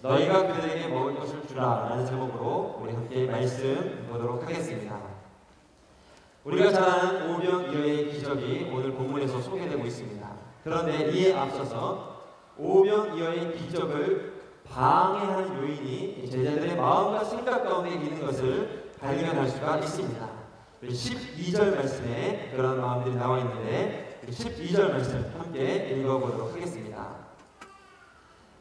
너희가 그들에게 먹을 것을 주라 라는 제목으로 우리 함께 말씀 보도록 하겠습니다. 우리가 잘 아는 오병이어의 기적이 오늘 본문에서 소개되고 있습니다. 그런데 이에 앞서서 오병이어의 기적을 방해하는 요인이 제자들의 마음과 생각 가운데 있는 것을 발견할 수가 있습니다. 12절 말씀에 그런 마음들이 나와 있는데 12절 말씀 함께 읽어보도록 하겠습니다.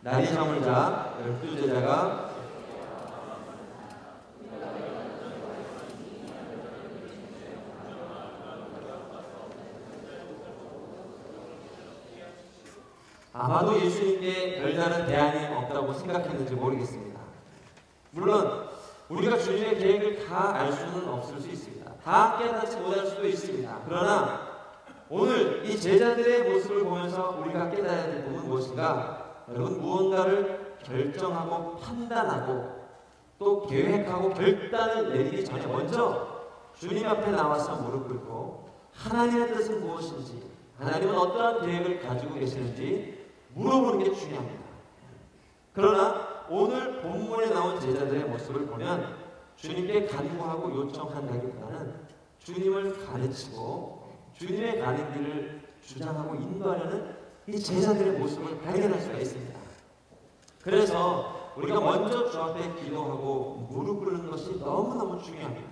날이 저물자 12제자가 아마도 예수님께 별다른 대안이 없다고 생각했는지 모르겠습니다. 물론 우리가 주님의 계획을 다 알 수는 없을 수 있습니다. 다 깨닫지 못할 수도 있습니다. 그러나 오늘 이 제자들의 모습을 보면서 우리가 깨달아야 될 부분은 무엇인가? 여러분, 무언가를 결정하고 판단하고 또 계획하고 결단을 내리기 전에 먼저 주님 앞에 나와서 무릎 꿇고 하나님의 뜻은 무엇인지, 하나님은 어떠한 계획을 가지고 계시는지 물어보는 게 중요합니다. 그러나 오늘 본문에 나온 제자들의 모습을 보면 주님께 간구하고 요청한다기보다는 주님을 가르치고 주님의 가는 길을 주장하고 인도하려는 이 제자들의 모습을 발견할 수가 있습니다. 그래서 우리가 먼저 주 앞에 기도하고 무릎 꿇는 것이 너무너무 중요합니다.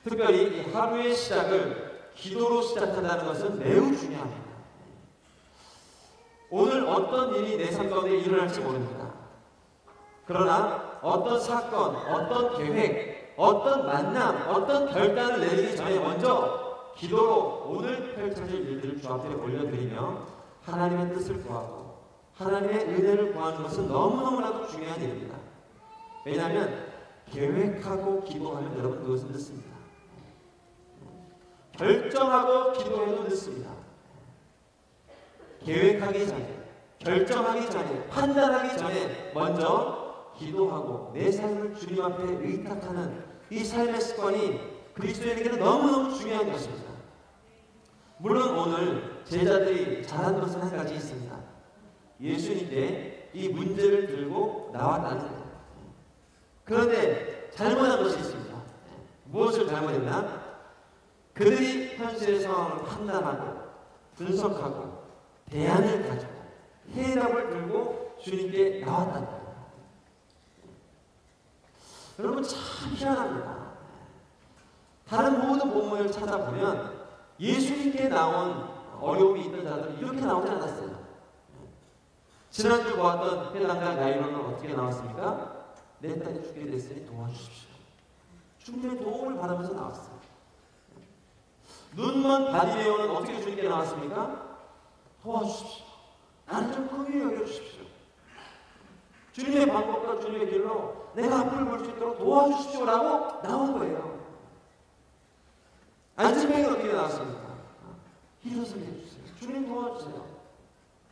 특별히 이 하루의 시작을 기도로 시작한다는 것은 매우 중요합니다. 오늘 어떤 일이 내 삶 가운데 일어날지 모릅니다. 그러나 어떤 사건, 어떤 계획, 어떤 만남, 어떤 결단을 내리기 전에 먼저 기도로 오늘 펼쳐질 일들을 주 앞에 올려드리며 하나님의 뜻을 구하고 하나님의 은혜를 구하는 것은 너무너무나도 중요한 일입니다. 왜냐하면 계획하고 기도하면 여러분 그것은 늦습니다. 결정하고 기도해도 늦습니다. 계획하기 전에, 결정하기 전에, 판단하기 전에 먼저 기도하고 내 삶을 주님 앞에 의탁하는 이 삶의 습관이 그리스도인에게는 너무너무 중요한 것입니다. 물론 오늘 제자들이 잘한 것은 한 가지 있습니다. 예수님께 이 문제를 들고 나왔다는 거예요. 그런데 잘못한 것이 있습니다. 무엇을 잘못했나? 그들이 현실의 상황을 판단하고 분석하고 대안을 가지고 해답을 들고 주님께 나왔다는 거예요. 여러분 참 희한합니다. 다른 모든 본문을 찾아보면 예수님께 나온 어려움이 있던 자들은 이렇게 나오지 않았어요. 지난주 보았던 회당장 야이로는 어떻게 나왔습니까? 내 딸이 죽게 됐으니 도와주십시오. 주님의 도움을 받으면서 나왔어요. 눈먼 바디메오는 어떻게 주님께 나왔습니까? 도와주십시오. 나를 좀 긍휼히 여겨주십시오. 주님의 방법과 주님의 길로 내가 앞을 볼 수 있도록 도와주십시오 라고 나온 거예요. 안진뱅이는 어떻게 나왔습니까? 일어서게 해주세요. 주님 도와주세요.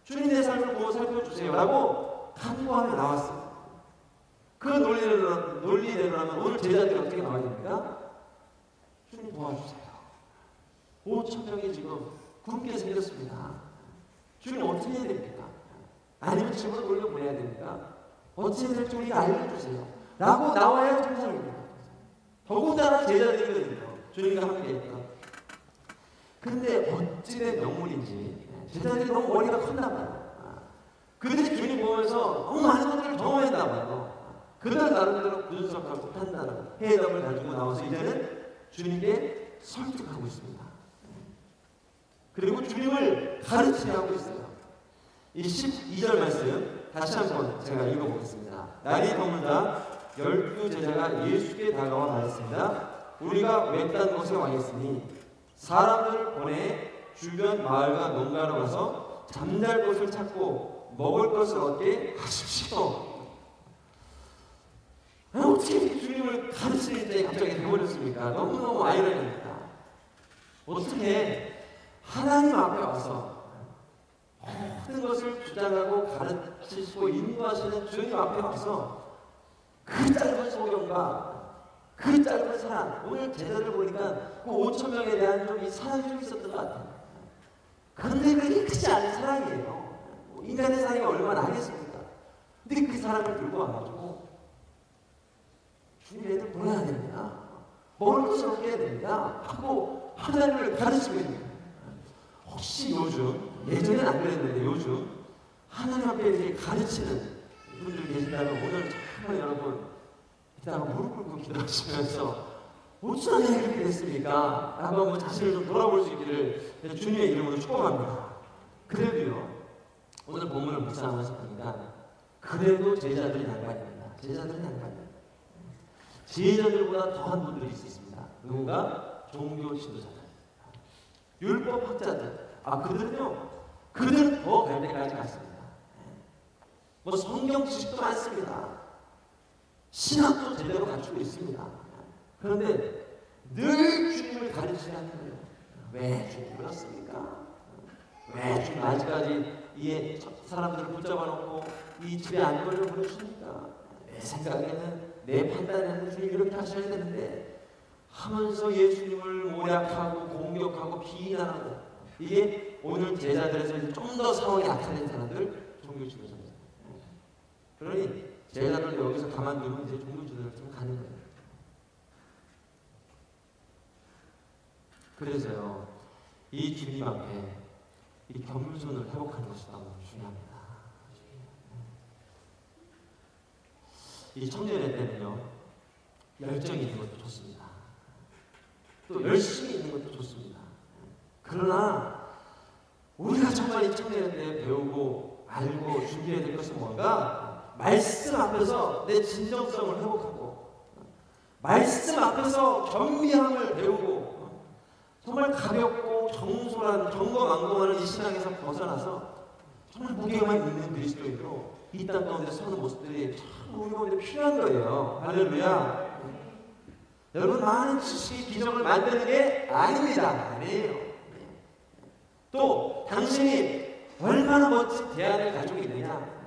주님 내 삶을 보고 살펴주세요 라고 간구하며 나왔어요. 그 논리대로라면 오늘 제자들이 어떻게 나와야 됩니까? 주님 도와주세요. 5,000명이 지금 굶게 생겼습니다. 주님 어떻게 해야 됩니까? 아니면 집으로 돌려보내야 됩니까? 어떻게 해야 될지 우리가 알려주세요 라고 나와야 정상입니다. 더군다나 제자들이거든요. 주님과 함께했던. 그런데 어찌된 명물인지 제자들이 너무 머리가 컸나 봐요. 그들이 주님 보면서 너무 많은 것들을 경험했나 봐요. 그들 나름대로 분석하고 판단하고 해답을 가지고 나와서 이제는 주님께 설득하고 있습니다. 그리고 주님을 가르치려고 있어요. 이 12절 말씀 다시 한번 제가 읽어보겠습니다. 날이 저물자 12제자가 예수께 다가와 말했습니다. 우리가 외딴 곳에 와 있으니 사람들을 보내 주변 마을과 농가로 가서 잠잘 곳을 찾고 먹을 것을 얻게 하십시오. 어떻게 주님을 가르치는 때 갑자기 되어버렸습니까? 너무너무 아이러니합니다. 어떻게 하나님 앞에 와서 모든 것을 주장하고 가르치시고 인도하시는 주님 앞에 와서 그 짧은 소경과 그 짧은 사랑, 오늘 제자들 보니까 그 5,000명에 대한 좀 사랑이 좀 있었던 것 같아요. 그런데 그게 크지 않은 사랑이에요. 인간의 사랑이 얼마나 하겠습니까? 근데 그 사람을 들고 와가지고 주님 애들 보내야 됩니다. 먹을 것을 얻게 해야 됩니다. 하고 하나님을 가르치고 있는 거예요. 혹시 요즘, 예전엔 안 그랬는데 요즘 하나님 앞에 이렇게 가르치는 분들 계신다면 오늘 정말 여러분 이따가 무릎 꿇고 기도하시면서 어쩌다 내가 이렇게 됐습니까? 라고 한번 자신을 좀 돌아볼 수 있기를 주님의 이름으로 축복합니다. 그래도요, 오늘 본문을 묵상하면서 보니까 그래도 제자들이 양반입니다. 제자들은 양반입니다. 제자들보다 더한 분들이 있습니다. 누군가? 종교 지도자들, 율법 학자들. 그들은 더 갈 때까지 갔습니다. 뭐 성경 지식도 많습니다. 신학도 제대로 갖추고 있습니다. 그런데 늘 주님을 가르치라는 거예요. 왜 주님 그렇습니까? 왜 주님 아직까지 이 사람들을 붙잡아 놓고 이 집에 안 걸려 보내십니까? 내 생각에는, 내 판단에는 주님 이렇게 하셔야 되는데 하면서 예수님을 모략하고 공격하고 비난하고, 이게 오늘 제자들에서 좀 더 상황이 악화된 사람들, 종교지도자입니다. 그러니 제자들도 여기서 가만두면 이제 종교지도자를 좀 가는 거예요. 그래서요, 이 주님 앞에 이 겸손을 회복하는 것이 너무 중요합니다. 이 청년의 때는요, 열정이 있는 것도 좋습니다. 또 열심히 있는 것도 좋습니다. 그러나 우리가 정말 이 청년의 때 배우고 알고 준비해야 될 것은 뭔가? 말씀 앞에서 내 진정성을 회복하고, 말씀 앞에서 겸비함을 배우고, 정말 가볍고 정솔한 정거망동하는 이 신앙에서 벗어나서 정말 무게만 있는 그리스도인으로 이 땅 가운데 서는 모습들이 참 우리 가운데 필요한 거예요. 할렐루야. 여러분, 많은 지식이 기적을 만드는 게 아닙니다. 아니에요. 또 당신이 얼마나 멋진 대안을 가지고 있느냐,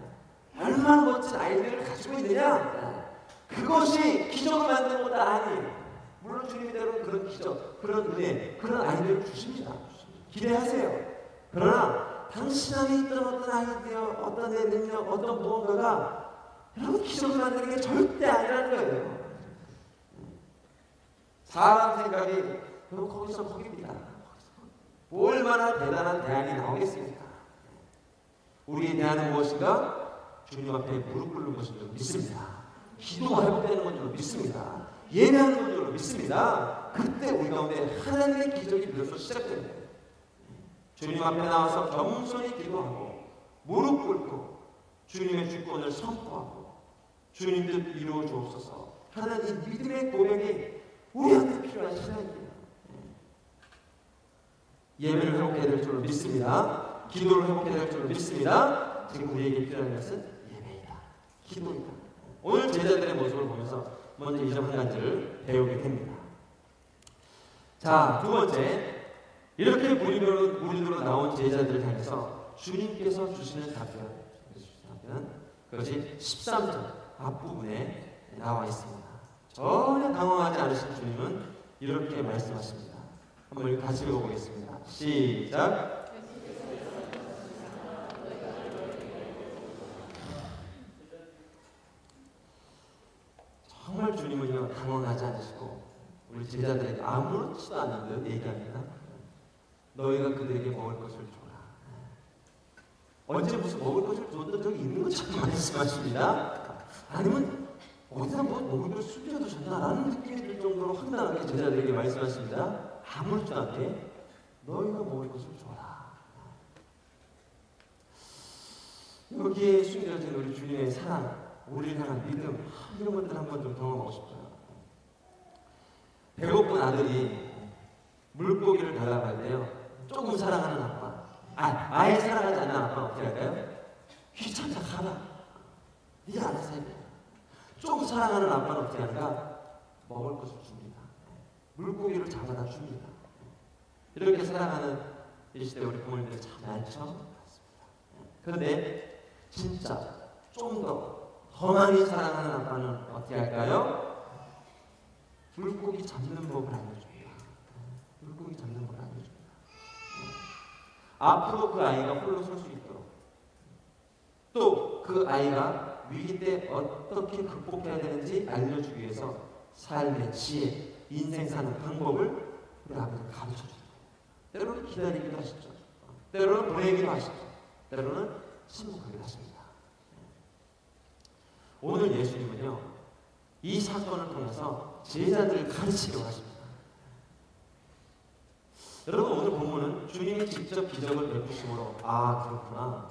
얼마나 멋진 아이디어를 가지고 있느냐, 그것이 기적을 만드는 것도 아니에요. 물론 주님대로는 그런 기적, 그런 은혜, 그런 아이디어를 주십니다. 기대하세요. 그러나 당신 안에 있던 어떤 아이디어, 어떤 내 능력, 어떤 무언가가 여러분 기적을 만드는 게 절대 아니라는 거예요. 사람 생각이 여러분 거기서 거기입니다. 얼마나 대단한 대안이 나오겠습니까? 우리의 대안은 무엇인가? 주님 앞에 무릎 꿇는 것인 줄 믿습니다. 기도가 회복되는 건 줄 믿습니다. 예배하는 건 줄 믿습니다. 그때 우리 가운데 하나님의 기적이 비로소 시작됩니다. 주님 앞에 나와서 겸손히 기도하고 무릎 꿇고 주님의 주권을 선포하고 주님 뜻 이루어 주옵소서 하는 이 믿음의 고백이 우리한테 필요한 시간입니다. 예배를 회복해야 될 줄로 믿습니다. 기도를 회복해야 될 줄로 믿습니다. 지금 우리에게 필요한 것은 예배이다, 기도이다. 오늘 제자들의 모습을 보면서 먼저 이 점 한 가지를 배우게 됩니다. 자, 두 번째, 이렇게 무리로 나온 제자들을 향해서 주님께서 주시는 답변, 그것이 13절 앞부분에 나와 있습니다. 전혀 당황하지 않으신 주님은 이렇게 말씀하십니다. 한번 같이 읽어보겠습니다. 시작. 정말 주님은요, 당황하지 않으시고 우리 제자들에게 아무렇지도 않은 듯 얘기합니다. 너희가 그들에게 먹을 것을 줘라. 언제 무슨 먹을 것을 줬던 적이 있는 것처럼 말씀하십니다. 아니면 어디서 뭐 먹을 것을 숨겨두셨나라는 느낌이 들 정도로 황당하게 제자들에게 말씀하십니다. 아무렇지도 않게 너희가 먹을 것을 줘라. 여기에 숨겨진 우리 주님의 사랑, 우리를 향한 믿음, 이런 것들 한번 좀 경험하고 싶어요. 배고픈 아들이 물고기를 달라고 할 때요, 조금 사랑하는 아빠, 아예 사랑하지 않는 아빠는 어떻게 할까요? 귀찮다, 가라. 네가 알아서 해. 조금 사랑하는 아빠는 어떻게 하는가? 먹을 것을 줍니다. 물고기를 잡아다 줍니다. 이렇게 사랑하는 이 시대 우리 부모님들이 참 많죠? 그런데 진짜 좀 더 많이 사랑하는 아빠는 어떻게 할까요? 물고기 잡는 법을 알려줍니다. 물고기 잡는 법을 알려줍니다. 앞으로 그 아이가 홀로 설 수 있도록, 또 그 아이가 위기 때 어떻게 극복해야 되는지 알려주기 위해서 삶의 지혜, 인생 사는 방법을 우리 아버지가 가르쳐 줍니다. 때로는 기다리기도 하시죠. 때로는 보내기도 하시죠. 때로는 침묵하기도 하십니다. 오늘 예수님은요, 이 사건을 통해서 제자들을 가르치려고 하십니다. 여러분, 오늘 본문은 주님이 직접 기적을 베푸심으로 아, 그렇구나.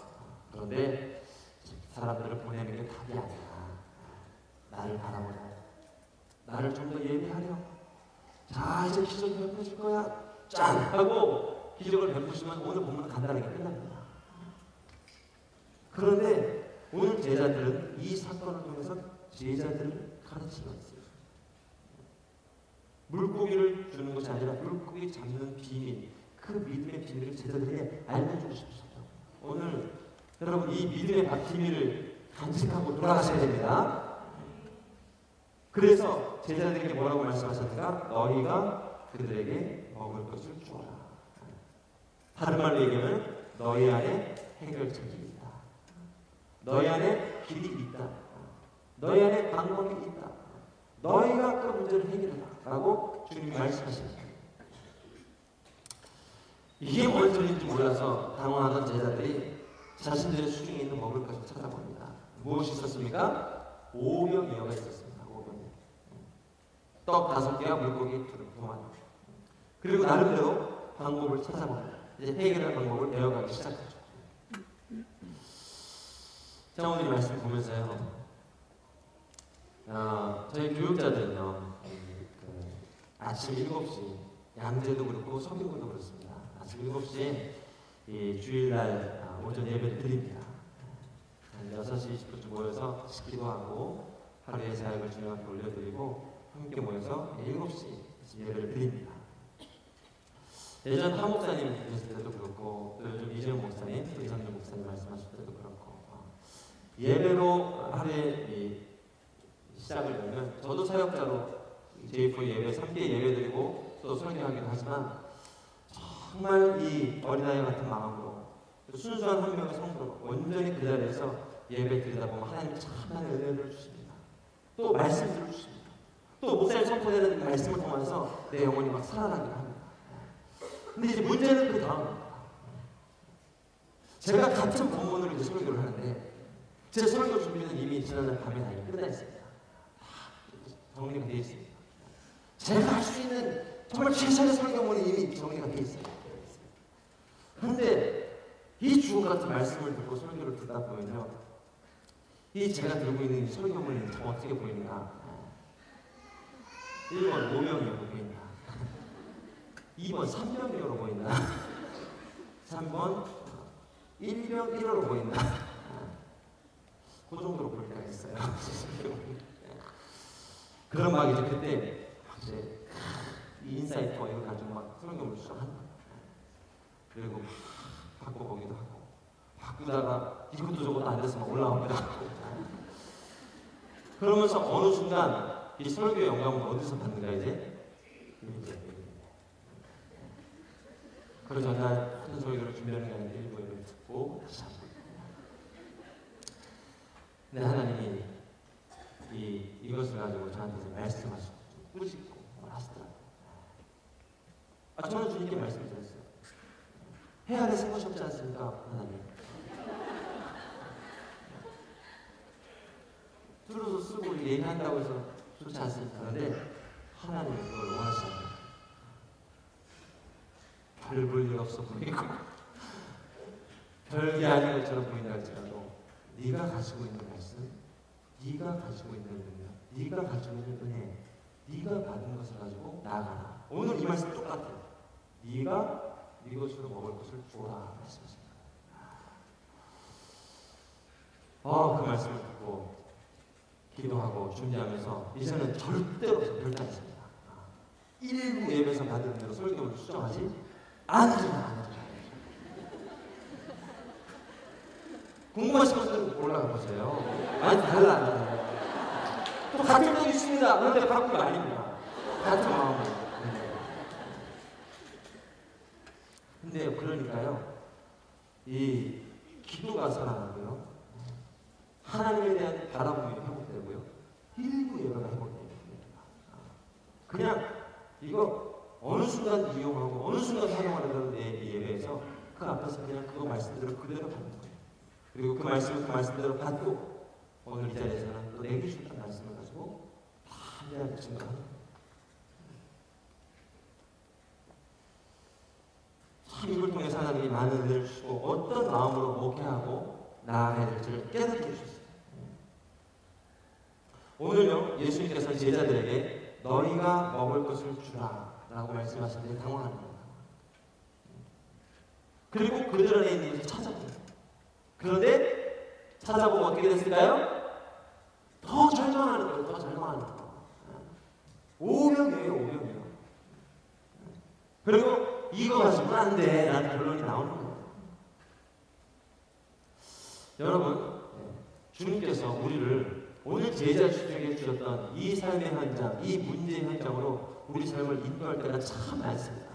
그런데 사람들을 보내는 게 답이 아니야. 나를 바라보라. 나를 좀 더 예배하려. 자, 이제 기적 베푸실 거야. 짠! 하고 기적을 베푸시면 오늘 본문은 간단하게 끝납니다. 그런데 오늘 제자들은 이 사건을 통해서 제자들을 가르치고 있어요. 물고기를 주는 것이 아니라 물고기 잡는 비밀, 그 믿음의 비밀을 제자들에게 알려주고 싶으셨다고. 오늘 여러분 이 믿음의 비밀을 간직하고 돌아가셔야 됩니다. 그래서 제자들에게 뭐라고 말씀하셨는가? 너희가 그들에게 먹을 것을 주어라. 다른 말로 얘기하면 너희 안에 해결책이 있다. 너희 안에 길이 있다. 너희 안에 방법이 있다. 너희가 그 문제를 해결해라 라고 주님이 말씀하십니다. 이게 뭔 소리인지 몰라서 당황하던 제자들이 자신들의 수중에 있는 먹을 것을 찾아봅니다. 무엇이 있었습니까? 5병이어가 있었습니다. 5병. 떡 5개와 물고기 2마리. 그리고 나름대로 방법을 찾아봅니다. 이제 해결할 방법을 배워가기 시작하죠. 자, 오늘 이 말씀 보면서요, 저희 교육자들은요, 아침 7시, 양재도 그렇고 서교구도 그렇습니다. 아침 7시에 주일날 오전 예배를 드립니다. 한 6시 20분쯤 모여서 식기도 하고 하루의 사역을 주님 앞에 올려드리고 함께 모여서 7시 예배를 드립니다. 예전 하 목사님 계실 때도 그렇고 또 요즘 이재용 목사님, 또 이상준 목사님 말씀하실 때도 그렇고 예배로 하루에 시작을 열면 저도 사역자로 JF 예배 3개 예배 드리고 또 설교하기도 하지만 정말 이 어린아이 같은 마음으로 순수한 한 명의 성도로 온전히 그 자리에서 예배 드리다 보면 하나님 참만의 은혜를 주십니다. 또 말씀을 주십니다. 또 목사님 선포되는 말씀을 통해서 내 영혼이 막 살아나기도 합니다. 근데 이제 문제는 그 다음입니다. 제가 같은 본문으로 이제 설교를 하는데 제 설교 준비는 이미 지난날 밤에 다 끝나 있습니다. 정리가 되어 있습니다. 제가 할 수 있는 정말 최선의 설교문이 이미 정리가 되어 있어요. 그런데 이 주옥 같은 말씀을 듣고 설교를 듣다 보면요, 이 제가 들고 있는 이 설교문이 참 어떻게 보이는가? 1번 5명이로 보인다. 2번 3병이로 보인다. 3번 1병 1호로 보인다. 그 정도로 볼 때가 있어요. 그런 막 이제 그때 이제 이 인사이트와 이걸 가지고 막 설교를 수정하는 거예요. 그리고 막 바꿔보기도 하고 바꾸다가 이것도 저것도 안 돼서 막 올라오기도 하고 그러면서 어느 순간 이 설교의 영감은 어디서 받는가 이제 그래서 전날 큰 설교를 준비하는 게 아니라 일부 예배를 듣고 다시 한번 근데 하나님이 이것을 가지고 저한테 말씀하시고 꾸짖고 하시더라고요. 저는 주님께 말씀드렸어요. 해 아래 새 것이 없지 않습니까? 하나님. 들어서 쓰고 얘기한다고 해서 좋지 않습니까? 그런데 하나님은 그걸 원하시는 거예요. 별 볼 일 없어 보이고 별게 아닌 것처럼 보인다 할지라도 네가 가지고 있는 말씀, 네가 가지고 있는 능력, 네가 가지고 있는 은혜, 네가 받은 것을 가지고 나아가라. 오늘 이 말씀 똑같아요. 네가 네 것으로 먹을 것을 주어라 말씀하십니다. 그 말씀을 듣고 기도하고 준비하면서 이제는 절대로 결단했습니다. 일부 예배에서 받은 대로 설교를 수정하지 않으리라. 궁금하신 분들은 올라가 보세요. 아니 달라. 또 같은 적이 있습니다. 그런데 바꾼 거 아닙니다. 같은 마음으로. 근데 그러니까요, 이 기도가 살아나고요, 하나님에 대한 바라봄이 회복되고요. 일부 예배가 회복됩니다. 그냥 이거 어느 순간 이용하고 어느 순간 사용하는 내 예배에서 그 앞에서 그냥 그거 말씀대로 그대로 받는 거예요. 그리고 그 말씀대로 받고 오늘 이 자리에서는 또 내게 주셨던 말씀을 가지고 담대하게 증거하는 거예요. 참 이걸 통해서 하나님이 많은 은혜를 주시고 어떤 마음으로 목회하고 나아가야 될지를 깨닫게 해주셨어요. 오늘요 예수님께서 제자들에게 너희가 먹을 것을 주라 라고 말씀하시는데 당황하는 겁니다. 그리고 그들 안에 있는 것을 찾아봅니다. 그런데 찾아보고 어떻게 됐을까요? 더 절망하는 거예요. 더 절망하는 거예요. 오병이에요. 오병이에요. 그리고 이거 가지고는 안 돼 라는 결론이 나오는 거예요. 여러분 주님께서 우리를 오늘 제자 중에 주셨던 이 삶의 현장, 이 문제의 현장으로 우리 삶을 인도할 때가 참 많습니다.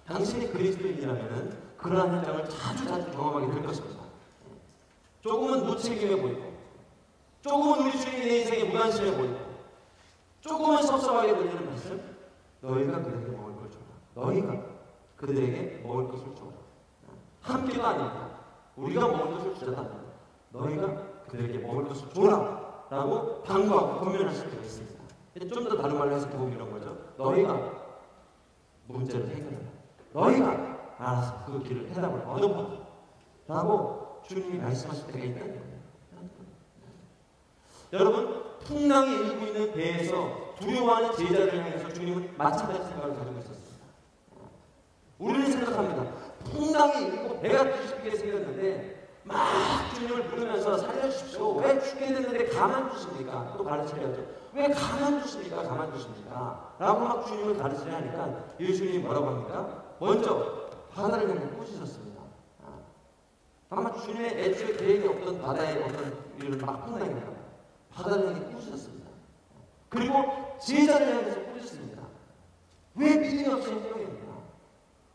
당신이 그리스도인이라면 그러한 현장을 자주 경험하게 될 것입니다. 조금은 무책임해 보이고, 조금은 우리 주님이 내 인생에 무관심해 보이고, 조금은 섭섭하게 들리는 말씀, 너희가 그들에게 먹을 걸 줘라. 너희가 그들에게 먹을 것을 줘라. 함께가 아닙니다. 우리가 먹을 것을 주자다. 너희가 그들에게 먹을 것을 줘라 라고 당부하고 권면하실 때가 있습니다. 좀 더 다른 말로 해석해 보면 이런 거죠. 너희가 문제를 해결해라. 너희가 알아서 그 길을 해답을 얻어보라 라고 주님이 말씀하실 때가 있다는 거예요. 여러분 풍랑이 일고 있는 배에서 두려워하는 제자들을 향해서 주님은 마찬가지 생각을 가지고 있었습니다. 우리는 생각합니다. 풍랑이 일고 배가 뒤집히게 생겼는데 막 주님을 부르면서 살려주십시오. 왜 죽게 됐는데 가만두십니까? 또 가르치려죠. 왜 가만두십니까? 가만두십니까? 라고 막 주님을 가르치려 하니까 예수님이 뭐라고 합니까? 먼저 바다를 향해 꾸짖었습니다. 아마 주님의 애초에 계획이 없던 바다의 어떤 일을 막 풍랑입니다. 바다를 향해 꾸짖었습니다. 그리고 제자를 향해서 꾸짖습니다. 왜 믿음이 없이 행동했느냐?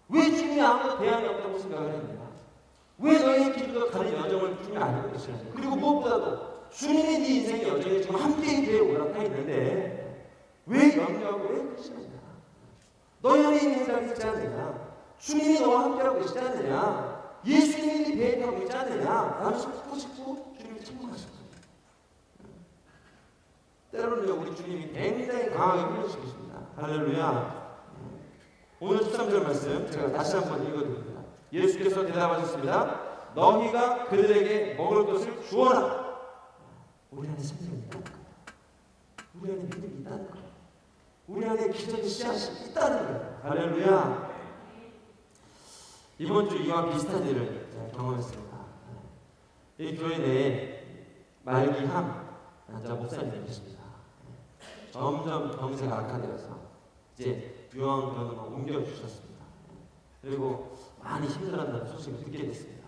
왜 주님이 아무도 대안이 없다고 생각을 했느냐? 왜 너희의 길도 가는 여정을 주님이 알고 계시느냐? 그리고 무엇보다도 주님이 네 인생의 여정에 지금 함께 배에 올라타 있는데 왜 염려하고 왜 그러시느냐? 너희 안에 있는 사람이 있지 않느냐? 주님이 너와 함께하고 계시지 않느냐? 예수님이 네 배에 타고 있지 않느냐? 라면서 꾸짖고 주님이 책망하셨어요. 때로는 우리 주님이 굉장히 강하게 흘려주시고 계십니다. 할렐루야. 오늘 13절 말씀 제가 다시 한번 읽어드립니다. 예수께서 대답하셨습니다. 너희가 그들에게 먹을 것을 주어라. 우리 안에 생명이 있다는 거예요. 우리 안에 믿음이 있다는 거예요. 우리 안에 기적의 씨앗이 있다는 거예요. 할렐루야. 이번 주 이와 비슷한 일을 경험했습니다. 이 교회 내에 말기함 목사님이 계십니다. 점점 병세가 악화되어서 이제 유황병원으로 옮겨주셨습니다. 그리고 많이 힘들어한다는 소식을 듣게 됐습니다.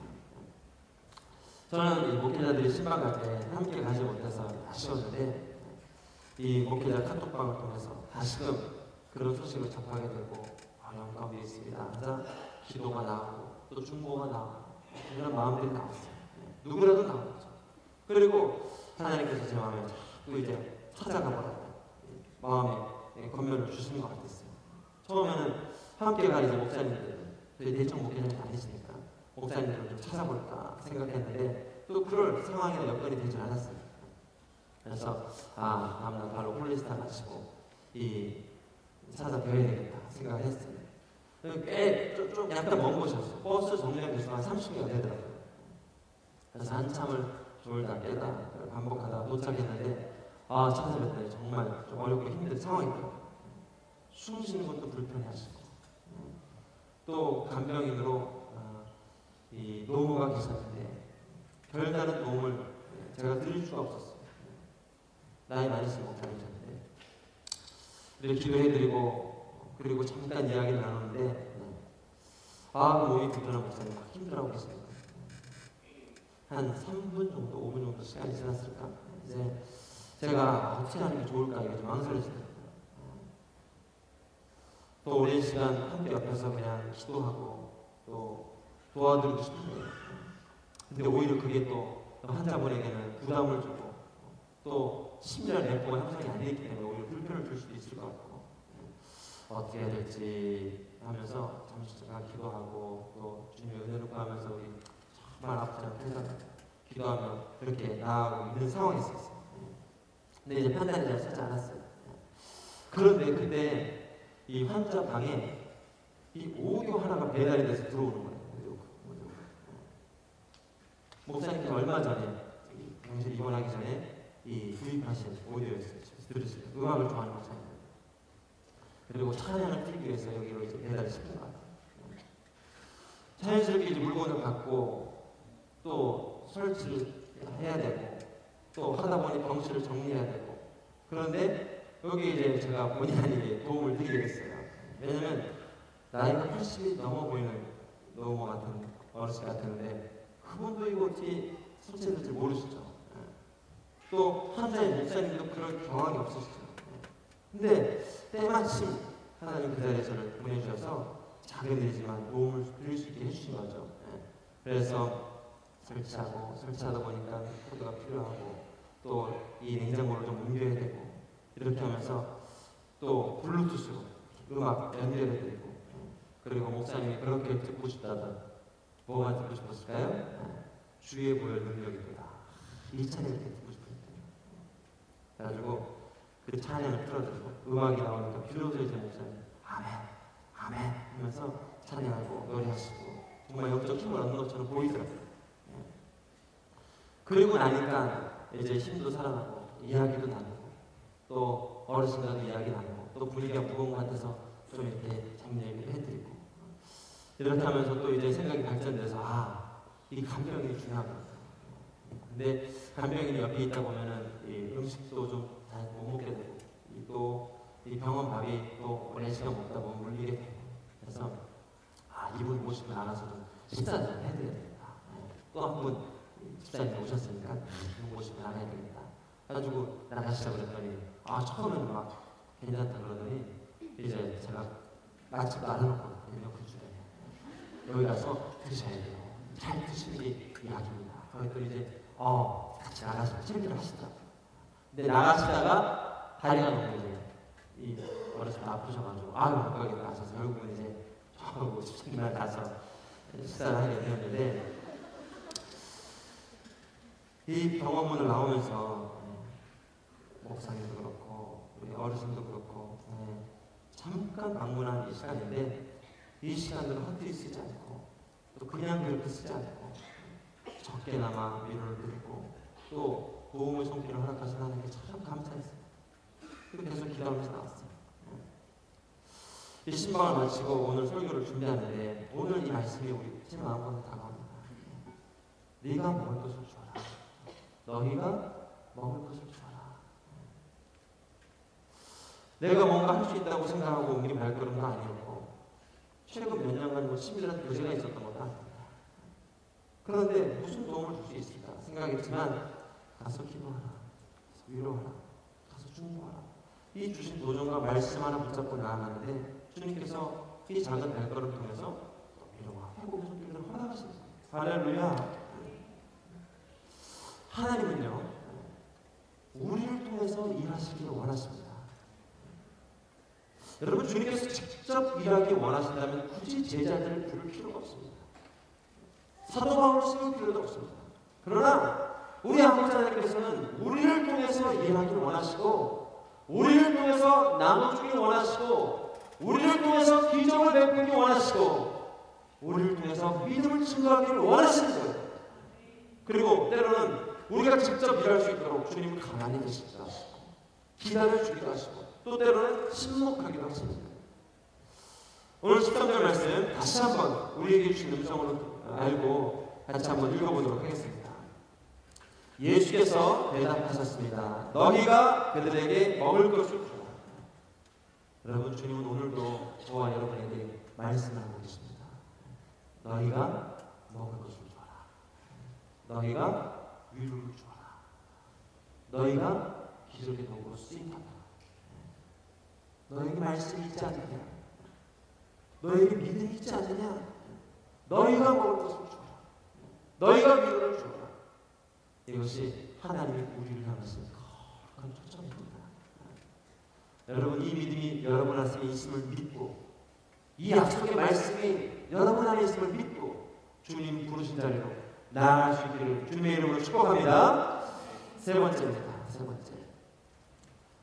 저는 이 목회자들이 신방 갈 때 함께 가지 못해서 아쉬웠는데 이 목회자 카톡방을 통해서 다시금 그런 소식을 접하게 되고 어려운 가운데 있습니다. 하자 기도가 나오고 또 중보가 나오고 이런 마음들이 나왔어요. 누구라도 나오죠. 그리고 하나님께서 제 마음에 자꾸 이제 찾아가보라고 마음에 권면을 주시는 것 같았어요. 처음에는 함께 갈 이제 목사님들 저희 대청 목회자님 아니시니까 목사님들을 좀 찾아볼까 생각했는데 또 그럴 상황이나 여건이 되지 않았어요. 그래서 다음날 바로 홀리스타 마치고 찾아뵈야 되겠다 생각을 했어요. 꽤 좀 약간 먼 곳이었어요. 버스 정류장에서 한 30개가 되더라고요. 그래서 한참을 졸다 깨다 반복하다가 도착했는데 찾아뵙더니 정말 좀 어렵고 힘든 상황이더라고요. 숨 쉬는 것도 불편해하시고 또 간병인으로 이 노모가 계셨는데 별다른 도움을 제가 드릴 수가 없었어요. 나이 많으신 목사님이셨는데 이렇게 기도해드리고 그리고 잠깐 이야기를 나누는데 몸이 불편한 목사님 막 힘들어하고 계십니다. 한 3분 정도, 5분 정도 시간이 지났을까? 이제 제가 어떻게 하는 게 좋을까 이게 좀 망설여지더라고요. 또 오랜 시간 함께 옆에서 그냥 기도하고 또 도와드리고 싶은데 근데 오히려 그게 또 환자분에게는 부담을 주고 또 심리적 내포가 형성이 안 되기 때문에 오히려 불편을 줄 수도 있을 것 같고 어떻게 해야 될지 하면서 잠시 제가 기도하고 또 주님의 은혜를 구하면서 우리 정말 아프지 않게 해서 기도하며 그렇게 나아가고 있는 상황이 있었어요. 근데 이제 판단이 잘 서지 않았어요. 그런데 그때 이 환자 방에 이 오디오 하나가 배달이 돼서 들어오는 거예요. 목사님께서 얼마 전에 병실 입원하기 전에 이 구입하신 오디오였어요. 들으실 때 음악을 좋아하는 목사님. 그리고 찬양을 틀기 위해서 여기로 이제 배달을 시킨 것 같아요. 자연스럽게 이제 물건을 받고 또 설치를 해야 되고 또 하다 보니 병실을 정리해야 되고 그런데 여기 이제 제가 본의 아니게 도움을 드리게 됐어요. 왜냐면 나이가 80이 넘어 보이는 노모 같은 어르신 같은데 그분도 이거 어떻게 설치될지 모르시죠. 또 환자의 목사님도 그럴 경황이 없으시죠. 근데 때마침 하나님 그 자리에 저를 보내주셔서 작은 일이지만 도움을 드릴 수 있게 해주신 거죠. 그래서 설치하다 보니까 코드가 필요하고 또 이 냉장고를 좀 옮겨야 되고 이렇게 하면서 또 블루투스로 음악 연결해드리고 그리고 목사님이 그렇게 듣고 싶다던 뭐가 듣고 싶었을까요? 주의 보혈 능력이 되다. 이 찬양을 이렇게 듣고 싶었어요. 그래가지고 그 찬양을 틀어드리고 음악이 나오니까 비로소 이제 목사님 아멘 아멘 하면서 찬양하고 노래하시고 정말 영적 힘을 얻는 것처럼 보이더라고요. 그리고 나니까 이제 힘도 살아나고 이야기도 나누고 또 어르신과도 이야기 나누고 또 분위기가 무거운 것 같아서 좀 이렇게 정리를 해드리고 이렇게 하면서 또 이제 생각이 발전돼서 이 간병인이 중요하구나. 근데 간병인이 옆에 있다 보면은 이 음식도 좀 잘 못 먹게 되고 또 이 병원 밥이 또 오랜 시간 먹다 보면 물리게 되고 그래서 이분 모시고 나가서 좀 식사 좀 해드려야 되겠다. 또 한 분 집사님 오셨으니까 이분 모시고 나가야 되겠다. 해가지고 나가시자 그랬더니 처음에는 막 괜찮다 그러더니 이제 제가 마침 나눠놓고 그 주변에 여기 가서 드셔야 돼요. 잘 드시는 게 약입니다. 그랬더니 이제 같이 나가서 챙기를 하시더라고요. 근데 나가시다가 다리가 너무 이제 이 어르신 아프셔가지고 못 가겠다 하셔서 결국은 이제 저하고 집사님이랑 가서 식사를 하게 되었는데 이 병원문을 나오면서 목사님도 그렇고 우리 어르신도 그렇고 잠깐 방문한 이 시간인데 이 시간들을 헛되이 쓰지 않고 또 그냥 그렇게 쓰지 않고 적게나마 위로를 드리고 또 도움의 손길을 허락하신 하나님께 참 감사했어요. 그렇게 계속 기도하면서 나왔어요. 이 신방을 마치고 오늘 설교를 준비하는데 오늘 이 말씀이 우리 제 마음으로 다가옵니다. 네가 먹을 것을 주어라. 너희가 먹을 것을 주어라. 내가 뭔가 할 수 있다고 생각하고 옮긴 발걸음도 아니었고 최근 몇 년간 치밀한 교제가 있었던 것도 아닙니다. 그런데 무슨 도움을 줄 수 있을까 생각했지만 가서 기도하라. 가서 위로하라. 가서 중보하라. 이 주신 도전과 말씀 하나 붙잡고 나아가는데 주님께서 이 작은 발걸음을 통해서 위로와 회복의 손길을 허락하십니다. 할렐루야. 하나님은요 우리를 통해서 일하시기를 원하십니다. 여러분 주님께서 직접 일하기 원하신다면 굳이 제자들을 부를 필요가 없습니다. 사도 바울을 세울 필요도 없습니다. 그러나 우리 한국자들께서는 우리를 통해서 일하기를 원하시고 우리를 통해서 나눠주기를 원하시고 우리를 통해서 기적을 베풀기 원하시고 우리를 통해서 믿음을 증거하기를 원하시는 거예요. 그리고 때로는 우리가 직접 일할 수 있도록 주님은 가만히 계시기도 하시고 기다려주기도 하시고 또 때로는 침묵하기도 하십니다. 오늘 13절 말씀 다시 한번 우리에게 주신 음성으로 알고 같이 한번 읽어보도록 하겠습니다. 예수께서 대답하셨습니다. 너희가 그들에게 먹을 것을 주라. 여러분 주님은 오늘도 저와 여러분에게 말씀하고 계십니다. 너희가 먹을 것을 주라. 너희가 위로를 주어라. 너희가 기적의 도구로 쓰임받아라. 너에게 말씀이 있지 않느냐? 너에게 믿음이 있지 않느냐? 너희가 먹을 것을 주어라. 너희가 위로를 주어라. 이것이 하나님이 우리를 향하신 거룩한 초청입니다. 여러분, 이 믿음이 여러분 안에 있음을 믿고, 이 약속의 말씀이 여러분 안에 있음을 믿고 주님 부르신 자리로 나아갈 수 있기를 주님의 이름으로 축복합니다. 세 번째입니다. 세 번째,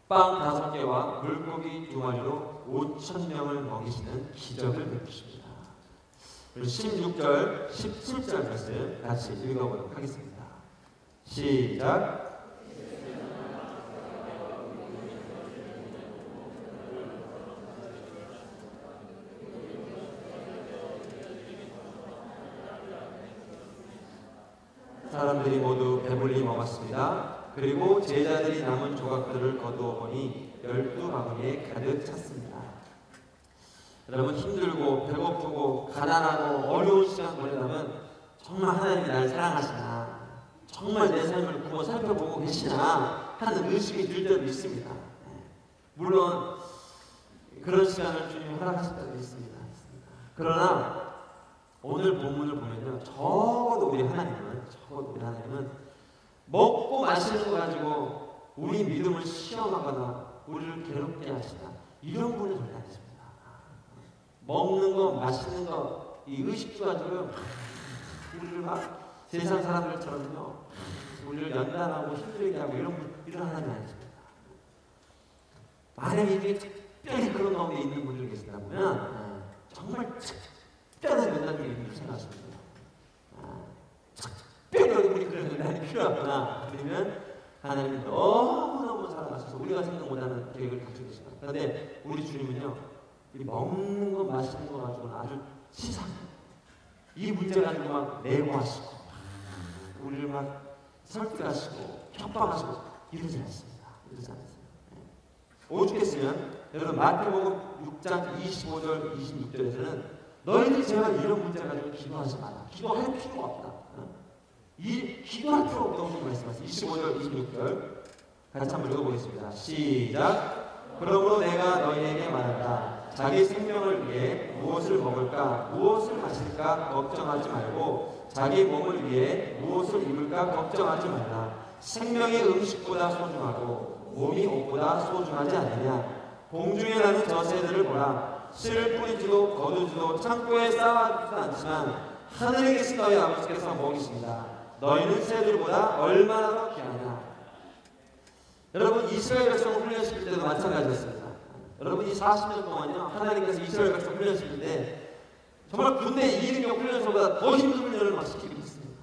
빵 5개와 물고기 2마리로 5,000명을 먹이시는 기적을 베푸십니다. 16절, 17절 말씀 같이 읽어보도록 하겠습니다. 시작. 사람들이 모두 배불리 먹었습니다. 그리고 제자들이 남은 조각들을 거두어 보니 12바구니에 가득 찼습니다. 여러분, 힘들고 배고프고 가난하고 어려운 시간 보내려면 정말 하나님이 나를 사랑하시나, 정말 내 삶을 보고 살펴보고 계시나 하는 의식이 들 때도 있습니다. 물론 그런 시간을 주님이 허락하실 때도 있습니다. 그러나 오늘 본문을 보면요, 적어도 우리 하나님은 먹고 마시는 거 가지고 우리 믿음을 시험하거나 우리를 괴롭게 하시나 이런 분은 절대 아니십니다. 먹는 거, 마시는 거, 이 의식주 가지고 우리를 막 세상 사람들처럼요, 우리를 연단하고 힘들게 하고 이런 하나님이 아니십니다. 만약에 이게 특별히 그런 가운데 있는 분들 계시다면 정말 특별한 연단이 있는 생각하십니다. 특별히 우리 그런 연단이 필요하구나. 그러면 하나님이 너무너무 사랑하셔서 우리가 생각 못하는 계획을 가지고 계십니다. 그런데 우리 주님은요, 이 먹는 거 마시는 거 가지고는 아주 치사해요. 이 문제 가지고 막 내고하시고 우리를 막 설득하시고 협박하시고 이러지 않습니다. 이러지 않습니다. 오죽했으면 여러분, 마태복음 6장 25절 26절에서는 너희들이 제발 이런 문제 가지고 기도하지 마라. 기도할 필요가 없다. 기도할 필요 없다고 말씀하셨어요. 25절 26절 같이 한번 읽어보겠습니다. 시작. 그러므로 내가 너희에게 말한다. 자기 생명을 위해 무엇을 먹을까, 무엇을 마실까 걱정하지 말고 자기 몸을 위해 무엇을 입을까 걱정하지 말라. 생명이 음식보다 소중하고 몸이 옷보다 소중하지 않느냐. 공중에 나는 저 새들을 보라. 씨를 뿌리지도 거두지도 창고에 쌓아두지도 않지만 하늘에 계신 너희 아버지께서 먹이십니다. 너희는 새들보다 얼마나 더 귀하냐. 여러분, 이스라엘 백성을 훈련시킬 때도 마찬가지였습니다. 여러분, 이 40년 동안요, 하나님께서 이스라엘 백성을 훈련시킬 때 정말 군대 2등병 훈련소보다 더 힘든 훈련을 막 시키고 있습니다.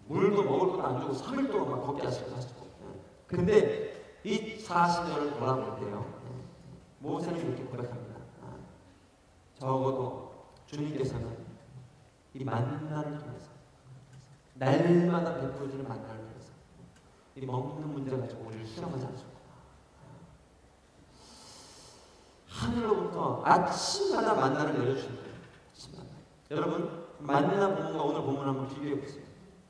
물도 먹을 것도 안 주고 3일 동안 막 걷게 하시고. 근데 이 40년을 돌아볼 때요, 모세는 이렇게 고백합니다. 적어도 주님께서는 이 만나를 통해서, 날마다 베풀어지는 만나를 통해서 이 먹는 문제 가지고 우리를 시험하지 않습니다. 하늘로부터 아침마다 만나를 내려주신다. 여러분, 만나 본문과 오늘 본문 한번 비교해 보세요.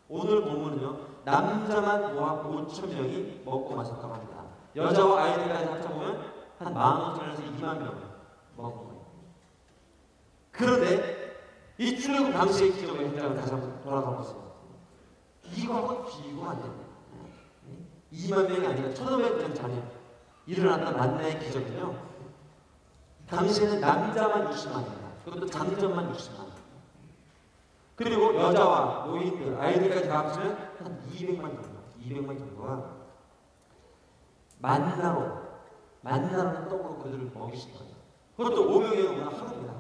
오늘 본문은요, 남자만 모아 5,000명이 먹고 마셨다고 합니다. 여자와 아이들까지 합쳐보면 한 15,000에서 2만 명 먹은 거예요. 그런데 이 출애굽 당시의 기적의 현장을 다시 한번 돌아가 보세요. 이거하고 비교가 안 됩니다. 2만 명이 아니라 1,500명 전에 일어났던 만나의 기적은요, 당시에는 남자만 60만입니다. 그것도 장점만 60만. 그리고 여자와 노인들, 아이들까지 다 합치면 한 200만 정도. 200만 정도가 만나로 떡으로 그들을 먹이신 거예요. 그것도 5명이 오나 하루입니다.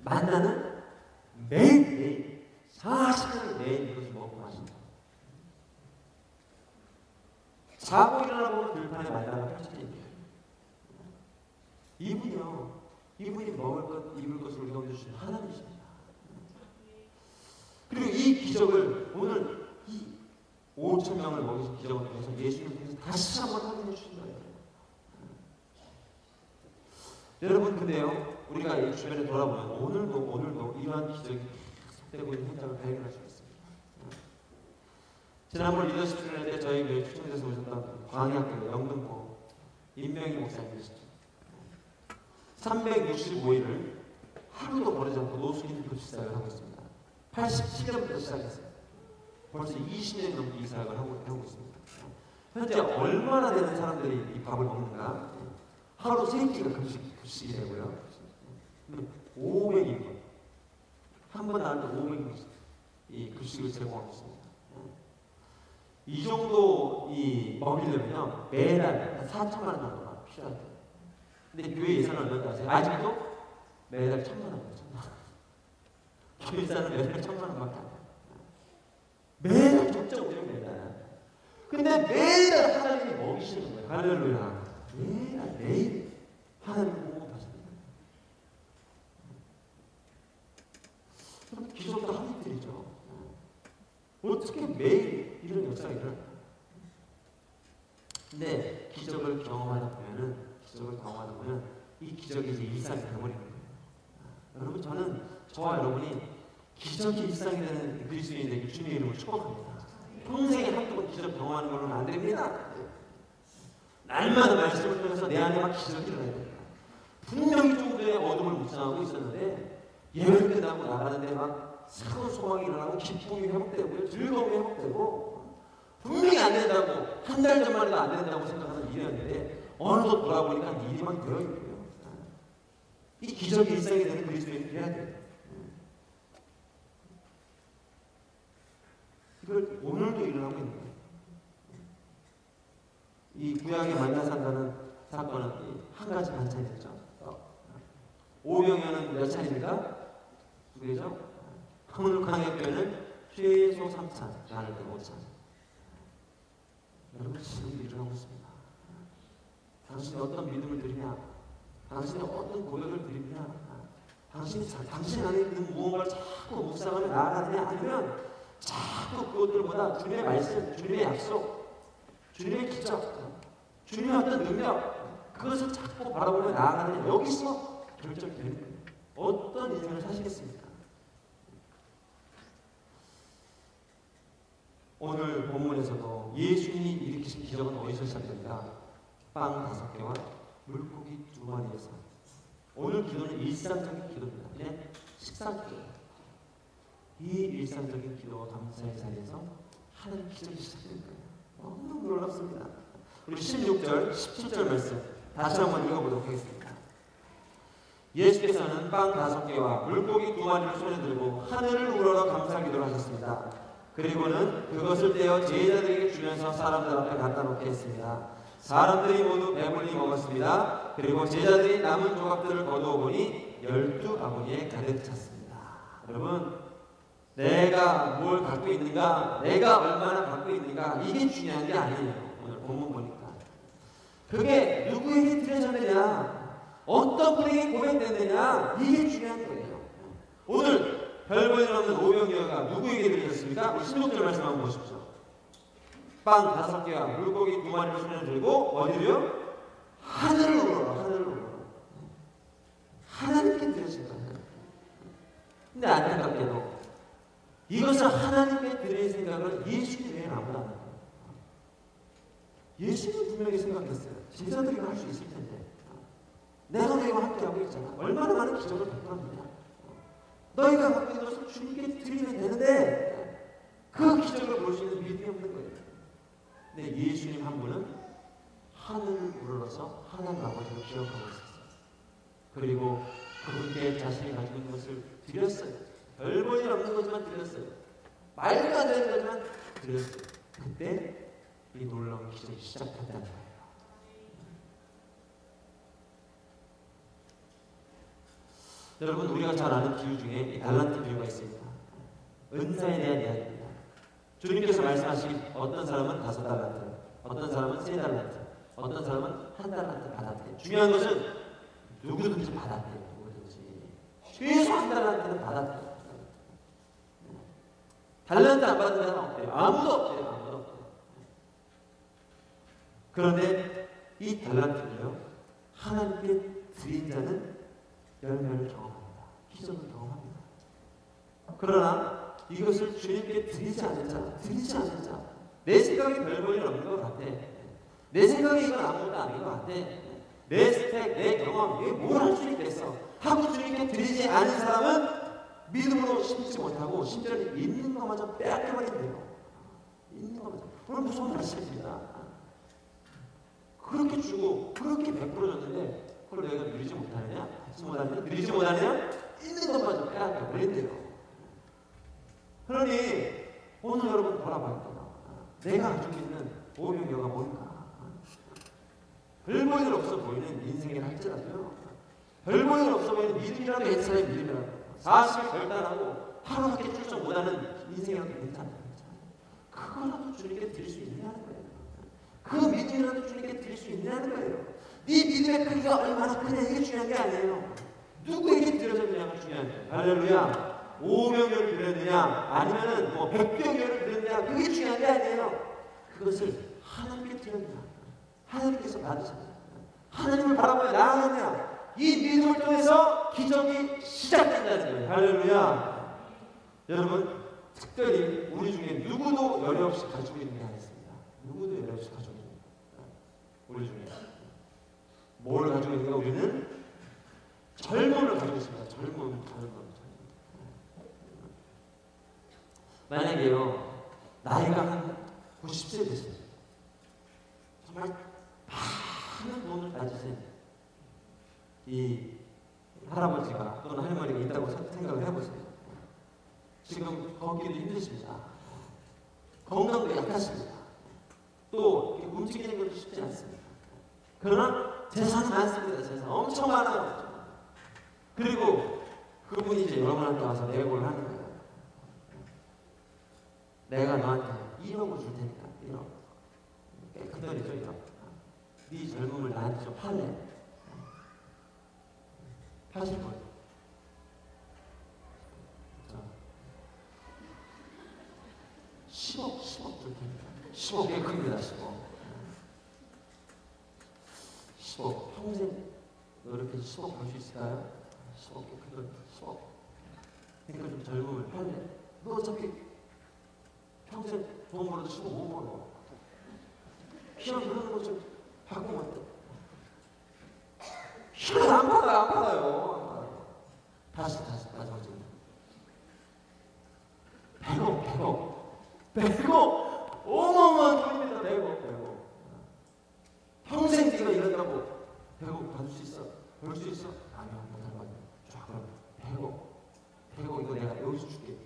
만나는 매일 40년을 매일 이것을 먹고 마신다. 자고 일어나보면 들판에 만나가 펼쳐집니다. 이분이 먹을 것, 입을 것을 우리가 얻어주시는 하나님이십니다. 그리고 이 기적을 오늘 이 5,000명을 먹이신 기적을 통해서 예수님 통해서 다시 한번 확인해 주신 거예요. 여러분, 근데요, 우리가 이 주변에 돌아보면 오늘도 이러한 기적이 계속되고 있는 현장을 발견할 수 있습니다. 지난번 리더십 훈련 때 저희 교회 추천돼서 오셨던 광야교회 영등포 임명희 목사님이시죠. 365일을 하루도 버리지 않고 노숙인 급식사를 하고 있습니다. 87년부터 시작했어요. 벌써 20년 넘게 이 사역을 하고 있습니다. 현재 얼마나 되는 사람들이 이 밥을 먹는가? 하루 3끼가 급식이 되고요. 500인 한 번 나올 때 500인 이 급식을 제공하고 있습니다. 이 정도 먹이려면요 매달 한 4천만 원 정도가 필요합니다. 근데 교회 예산은 얼마인지 아세요? 아직도 매달 1,000만 원이죠. 교회 예산은 매달 1,000만 원밖에 안 돼요. 매달 1.5죠 매달. 근데 매달 하나님이 먹이시는 거예요. 할렐루야. 매일 하나님 공급하십니다. 그럼 기적도 한 이틀이죠. 어떻게 매일 이런 역사가 일어날까? 근데 기적을 경험하다 보면 이 기적이 이제 일상이 되어버리는 거예요. 여러분, 저와 여러분이 기적이 일상이 되는 그리스도인이 되길 주님의 이름으로 축복합니다. 평생에 한두 번 기적 경험하는 걸로는 안 됩니다. 날마다 말씀을 통해서 내 안에 막 기적이 일어나야 됩니다. 분명히 조금의 어둠을 묵상하고 있었는데 예배를 끝나고 나가는데 막 새로운 소망이 일어나고 기쁨이 회복되고 즐거움이 회복되고 분명히 안 된다고 한 달 전만 해도 안 된다고 생각하는 일이었는데 어느덧 돌아보니까 일이 막 되어 있고요. 이 기적이 일상이 되는 그리스도인이 돼야 돼요. 이걸 오늘도 일어나고 있는 거예요. 이 구약의 만나 산다는 사건은 한 가지 반찬이죠. 오병이어는 몇 차례입니까? 두 개죠? 오늘 강역교회는 최소 3찬, 많을 때 5찬. 여러분, 지금 일어나고 있습니다. 당신이 어떤 믿음을 드리냐? 당신이 어떤 고백을 드리냐? 당신 안에 있는 무언가를 자꾸 묵상하며 나아가느냐? 아니면 자꾸 그것들보다 주님의 말씀, 주님의 약속, 주님의 기적, 주님의 어떤 능력, 그것을 자꾸 바라보며 나아가느냐? 여기서 결정되는 거예요. 어떤 인생을 사시겠습니까? 오늘 본문에서도 예수님이 일으키신 기적은 어디서 시작됩니까? 빵 5개와 물고기 2마리에서. 오늘 기도는 일상적인 기도입니다. 그냥 식사 기도. 이 일상적인 기도와 감사의 자리에서 하나님 기적이 시작되는 거예요. 너무 놀랍습니다. 우리 16절, 17절 말씀 다시 한번 읽어보도록 하겠습니다. 예수께서는 빵 5개와 물고기 2마리를 손에 들고 하늘을 우러러 감사 기도를 하셨습니다. 그리고는 그것을 떼어 제자들에게 주면서 사람들 앞에 갖다 놓게 했습니다. 사람들이 모두 배불리 먹었습니다. 그리고 제자들이 남은 조각들을 거두어 보니 12바구니에 가득 찼습니다. 여러분, 내가 뭘 갖고 있는가, 내가 얼마나 갖고 있는가, 이게 중요한 게 아니에요. 오늘 본문 보니까 그게 누구에게 드려졌느냐, 어떤 분에게 고백됐느냐, 이게 중요한 거예요. 오늘 별 볼 일 없는 오병이어가 누구에게 드려졌습니까? 16절 말씀 한번 보십시오. 빵 5개와 물고기 2마리를 손에 들고 어디로요? 하늘을 우러러. 하나님께 드려진 거예요. 근데 안타깝게도 이것을 하나님께 드릴 생각을 예수님 외에는 아무도 안 해요. 예수님 분명히 생각했어요. 제자들이 할 수 있을 텐데. 내가 너희와 함께하고 있잖아. 얼마나 많은 기적을 베풀었느냐. 너희가 갖고 있는 것을 주님께 드리면 되는데 그 기적을 볼 수 있는 믿음이 없는 거예요. 근데 예수님 한 분은 하늘을 우러러서 하나님 아버지를 기억하고 있었어요. 그리고 그분께 자신이 가지고 있는 것을 드렸어요. 별 볼 일 없는 거지만 드렸어요. 말도 안 되는 거지만 드렸어요. 그때 이 놀라운 기적이 시작됐다는 거예요. 여러분, 우리가 잘 아는 비유 중에 이 달란트 비유가 있습니다. 은사에 대한 이야기입니다. 주님께서 말씀하시기 어떤 사람은 5달란트, 어떤 사람은 3달란트, 어떤 사람은 1달란트 받았대. 중요한 것은 누구든지 받았대. 누구든지 최소 1달란트는 받았대. 달란트 안 받은 사람은 없대요. 아무도 없대요. 그런데 이 달란트를요, 하나님께 드린 자는 열매를 경험합니다. 기적을 경험합니다. 그러나 이것을 주님께 드리지 않는 자, 내 생각에 별 볼 일 없는 것 같아. 내 생각에 이건 아무것도 아닌 것 같아. 내 스펙, 내 경험, 이게 뭘 할 수 있겠어 하고 주님께 드리지 않은 사람은 믿음으로 심지 못하고 심지어 믿는 것마저 빼앗겨버린대요. 있는 것만. 오늘 무서운 말씀입니다. 그렇게 주고 그렇게 베풀어줬는데 그걸 내가 누리지 못하느냐? 누리지 못하느냐? 있는 것마저 빼앗겨 버린대요. 그러니 오늘 여러분 돌아봐요. 내가 가지고 있는 오병이어가 뭘까? 별 볼일 없어 보이는 인생을 할지라도요, 별 볼일 없어 보이는 믿음이라도 괜찮아요. 믿음이라도 사실 결단하고 하루밖에 출석 못하는 인생이라도 괜찮아요. 그거라도 주님께 드릴 수 있느냐는 거예요. 그 믿음이라도 주님께 드릴 수 있느냐는 거예요. 네 믿음의 크기가 얼마나 크냐 이게 중요한 게 아니에요. 누구에게 드려졌느냐가 중요한 거예요. 할렐루야. 5병을 드렸느냐 아니면은 뭐 100병을 드렸느냐 그게 중요한 게 아니에요. 그것을 하나님께 드렸느냐, 하나님께서 받으셨느냐, 하나님을 바라보며 나아가느냐, 이 믿음을 통해서 기적이 시작된다는 거예요. 할렐루야. 여러분, 특별히 우리 중에 누구도 열애 없이 가지고 있는 게 아니었습니다. 누구도 열애 없이 가지고 있는 게 우리 중에 뭘 가지고 있는가? 우리는 젊음을 가지고 있습니다. 젊음. 만약에요, 나이가 한 90세 됐어요. 정말 많은 돈을 가지신 이 할아버지가 또는 할머니가 있다고 생각을 해보세요. 지금 걷기도 힘드십니다. 건강도 약하십니다. 또 움직이는 것도 쉽지 않습니다. 그러나 재산이 많습니다. 재산 엄청 많아요. 그리고 그분이 이제 여러분한테 와서 내고를 하는 거예요. 내가 너한테 1억을 줄 테니까 1억. 큰 돈이죠 1억. 네 젊음을 나한테 좀 팔래? 파실 거예요. 10억 줄 테니까. 10억 꽤 큽니다. 10억 평생 너 이렇게 10억 벌 수 있을까요? 10억 꽤 큰 돈. 10억. 그러니까 좀 젊음을 팔래? 너 어차피 평생 돈 벌어도 10억 못 벌어. 그냥 그러는 거 좀 바꾸면 어때? 그냥 안 받아요. 다시 마지막 질문. 100억 어마어마한 돈입니다. 100억. 평생 네가 일한다고 100억 받을 수 있어? 벌 수 있어? 아니요, 못할 거야. 자, 그럼 100억 이거 내가 여기서 줄게.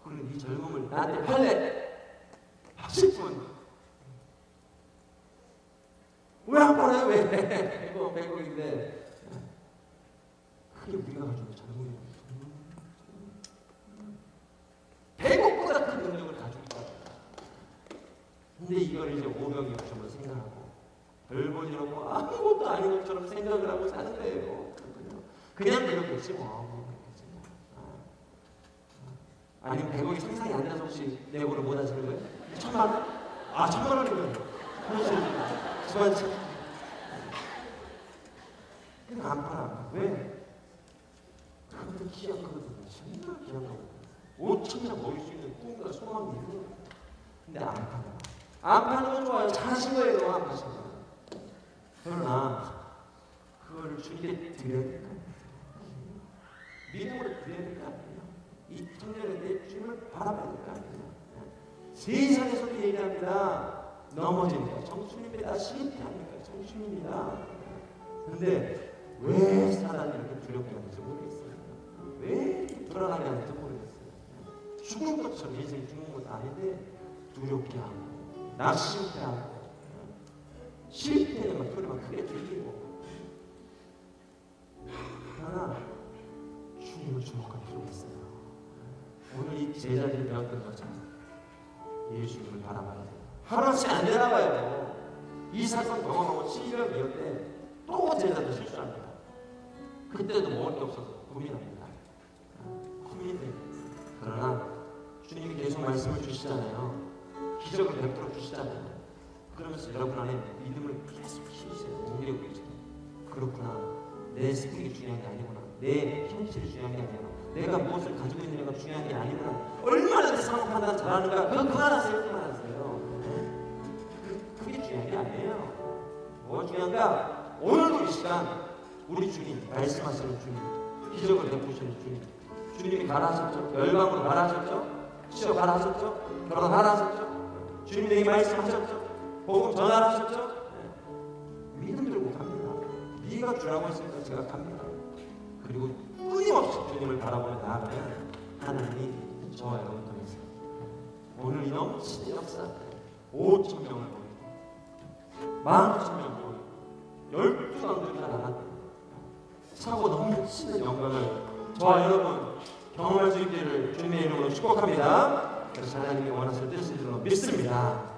그럼 네 젊음을 나한테 팔래? 하실 분. 왜 안 팔아요? 왜? 100억인데. 그게 우리가 가지고 젊음이 100억보다 큰 능력을 가지고 있다. 근데 이걸 이제 오병이 것처럼 생각하고 별 볼 일 없고 아무것도 아닌 것처럼 생각을 하고 사는 거예요. 그냥 그렇겠지 뭐. 아니면 100억이 상상이 안 돼서 혹시 내고를 못 하시는 거예요? 1000만 원? 1000만 원이면 현실 수반치. 그냥 안 팔아. 왜? 그것도 귀한 거거든요. 정말 귀한 거거든요. 5천만 먹일 수 있는 꿈과 소망이 있는 거예요. 근데 안 팔아. 안 파는 건 좋아요. 잘하신 거예요. 안 파신 거예요. 그러나 그걸 주님께 드려야 될까? 믿음으로 드려야 될까? 이 청년에게 주님을 바라봐야 될까? 세상에서도 얘기합니다. 넘어집니다. 청춘입니다. 실패합니다. 청춘입니다. 그런데 왜 사단이 이렇게 두렵게 하는지 모르겠어요. 왜 불안하게 하는지 모르겠어요. 죽은 것처럼 인생이 죽는 것도 아닌데 두렵게 하고 낙심케 하고 실패에만 소리만 크게 들리고. 그러나 주님을 주목할 필요가 있어요. 오늘 이 제자들이 배웠던 것처럼 예수님을 바라봐야 돼요. 하루씩 안 되나 봐요. 이 사건 경험하고 7년 이었대 또 제자들 실수합니다. 그때도 먹을 게 없어서 고민합니다. 고민돼. 그러나 주님이 계속 말씀을 주시잖아요. 기적을 베풀어 주시잖아요. 그러면서 여러분 안에 믿음을 계속 키우세요. 옮기고 계세요. 그렇구나. 내 스펙이 중요한 게 아니구나. 내 현실이 중요한 게 아니구나. 내가 무엇을 가지고 있느냐가 중요한 게 아니구나. 얼마나 내 상황 판단 잘하는가. 그만하세요. 그게 중요한 게 아니에요. 뭐가 중요한가? 오늘도 이 시간 우리 주님, 말씀하시는 주님, 기적을 베푸시는 주님, 주님이 가라하셨죠? 열방으로 가라하셨죠? 취업 가라하셨죠? 결혼 가라하셨죠? 주님 내게 말씀하셨죠? 복음 전하셨죠? 네. 믿음 들고 갑니다. 네가 주라고 했으니까 제가 갑니다. 그리고 끊임없이 주님을 바라보며 나아가면 하나님이 저와 여러분 통해서 오늘 이 넘치는 역사 5,000명을 보이고 10,000명을 보이고 12당들이 다 나갔다. 차고 넘치는 영광을 저와 여러분 경험할 수 있기를 주님의 이름으로 축복합니다. 그래서 하나님이 원하시는 뜻인 줄로 믿습니다.